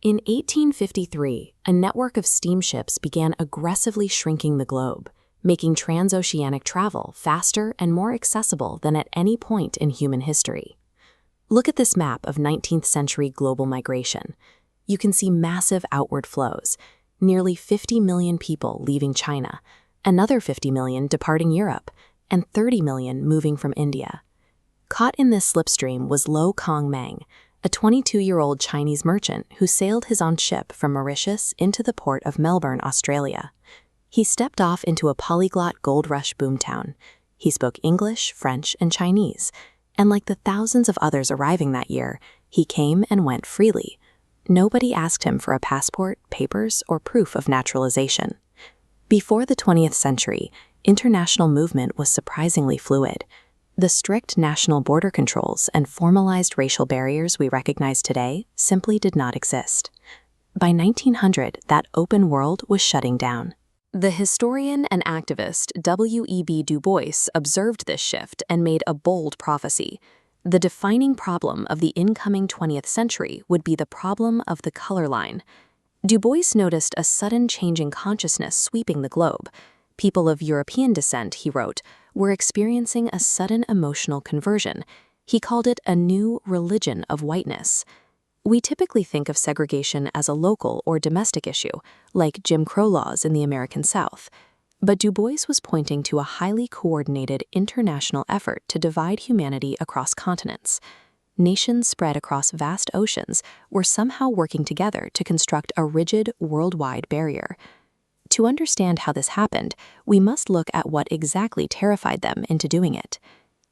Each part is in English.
In 1853, a network of steamships began aggressively shrinking the globe, making transoceanic travel faster and more accessible than at any point in human history. Look at this map of 19th century global migration. You can see massive outward flows, nearly 50 million people leaving China, another 50 million departing Europe, and 30 million moving from India. Caught in this slipstream was Lo Kong Meng, a 22-year-old Chinese merchant who sailed his own ship from Mauritius into the port of Melbourne, Australia. He stepped off into a polyglot gold rush boomtown. He spoke English, French, and Chinese, and like the thousands of others arriving that year, he came and went freely. Nobody asked him for a passport, papers, or proof of naturalization. Before the 20th century, international movement was surprisingly fluid. The strict national border controls and formalized racial barriers we recognize today simply did not exist. By 1900, that open world was shutting down. The historian and activist W.E.B. Du Bois observed this shift and made a bold prophecy. The defining problem of the incoming 20th century would be the problem of the color line. Du Bois noticed a sudden change in consciousness sweeping the globe. People of European descent, he wrote, were experiencing a sudden emotional conversion. He called it a new religion of whiteness. We typically think of segregation as a local or domestic issue, like Jim Crow laws in the American South. But Du Bois was pointing to a highly coordinated international effort to divide humanity across continents. Nations spread across vast oceans were somehow working together to construct a rigid, worldwide barrier. To understand how this happened, we must look at what exactly terrified them into doing it.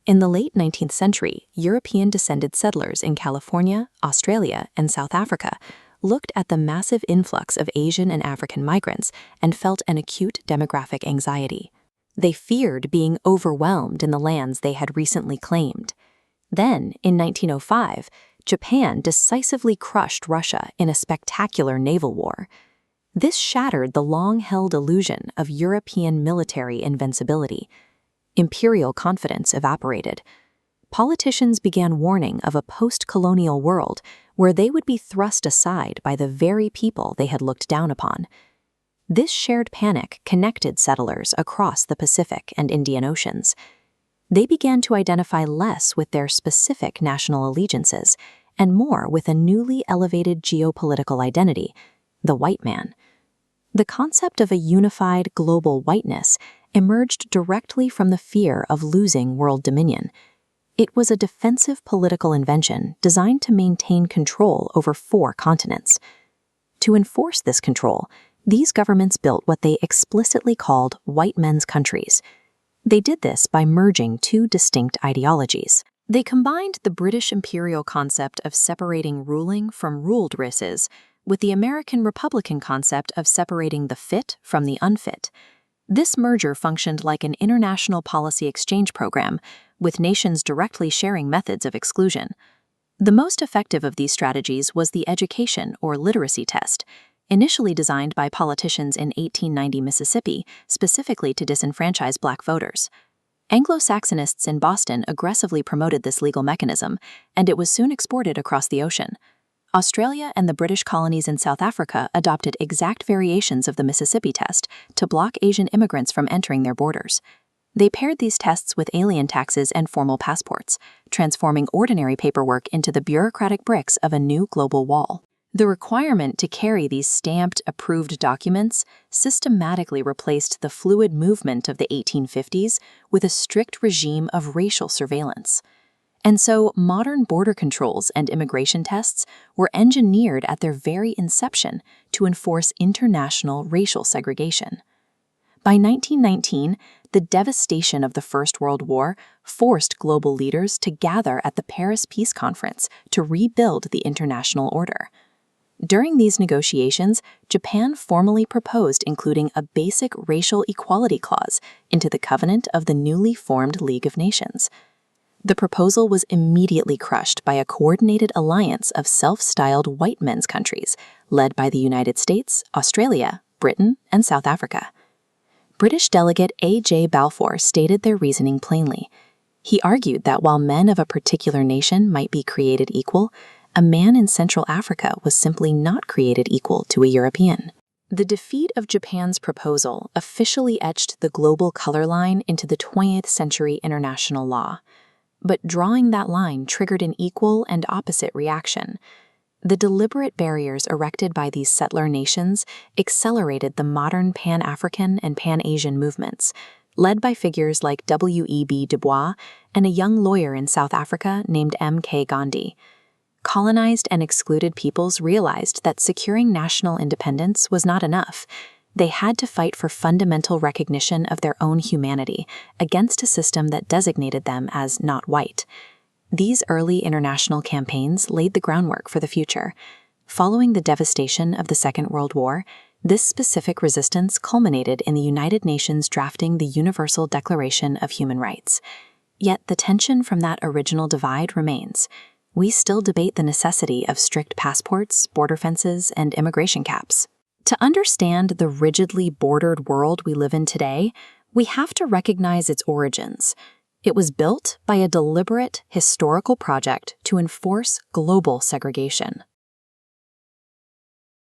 In the late 19th century, European-descended settlers in California, Australia, and South Africa looked at the massive influx of Asian and African migrants and felt an acute demographic anxiety. They feared being overwhelmed in the lands they had recently claimed. Then, in 1905, Japan decisively crushed Russia in a spectacular naval war. This shattered the long-held illusion of European military invincibility. Imperial confidence evaporated. Politicians began warning of a post-colonial world where they would be thrust aside by the very people they had looked down upon. This shared panic connected settlers across the Pacific and Indian Oceans. They began to identify less with their specific national allegiances and more with a newly elevated geopolitical identity, the white man. The concept of a unified global whiteness emerged directly from the fear of losing world dominion. It was a defensive political invention designed to maintain control over 4 continents. To enforce this control, these governments built what they explicitly called white men's countries. They did this by merging 2 distinct ideologies. They combined the British imperial concept of separating ruling from ruled races with the American Republican concept of separating the fit from the unfit. This merger functioned like an international policy exchange program, with nations directly sharing methods of exclusion. The most effective of these strategies was the education or literacy test, initially designed by politicians in 1890 Mississippi, specifically to disenfranchise black voters. Anglo-Saxonists in Boston aggressively promoted this legal mechanism, and it was soon exported across the ocean. Australia and the British colonies in South Africa adopted exact variations of the Mississippi test to block Asian immigrants from entering their borders. They paired these tests with alien taxes and formal passports, transforming ordinary paperwork into the bureaucratic bricks of a new global wall. The requirement to carry these stamped, approved documents systematically replaced the fluid movement of the 1850s with a strict regime of racial surveillance. And so, modern border controls and immigration tests were engineered at their very inception to enforce international racial segregation. By 1919, the devastation of the First World War forced global leaders to gather at the Paris Peace Conference to rebuild the international order. During these negotiations, Japan formally proposed including a basic racial equality clause into the covenant of the newly formed League of Nations. The proposal was immediately crushed by a coordinated alliance of self-styled white men's countries, led by the United States, Australia, Britain, and South Africa. British delegate A.J. Balfour stated their reasoning plainly. He argued that while men of a particular nation might be created equal, A man in Central Africa was simply not created equal to a European. The defeat of Japan's proposal officially etched the global color line into the 20th century international law. But drawing that line triggered an equal and opposite reaction. The deliberate barriers erected by these settler nations accelerated the modern Pan-African and Pan-Asian movements, led by figures like W.E.B. Du Bois and a young lawyer in South Africa named M.K. Gandhi. Colonized and excluded peoples realized that securing national independence was not enough. They had to fight for fundamental recognition of their own humanity against a system that designated them as not white. These early international campaigns laid the groundwork for the future. Following the devastation of the Second World War, this specific resistance culminated in the United Nations drafting the Universal Declaration of Human Rights. Yet the tension from that original divide remains. We still debate the necessity of strict passports, border fences, and immigration caps. To understand the rigidly bordered world we live in today, we have to recognize its origins. It was built by a deliberate historical project to enforce global segregation.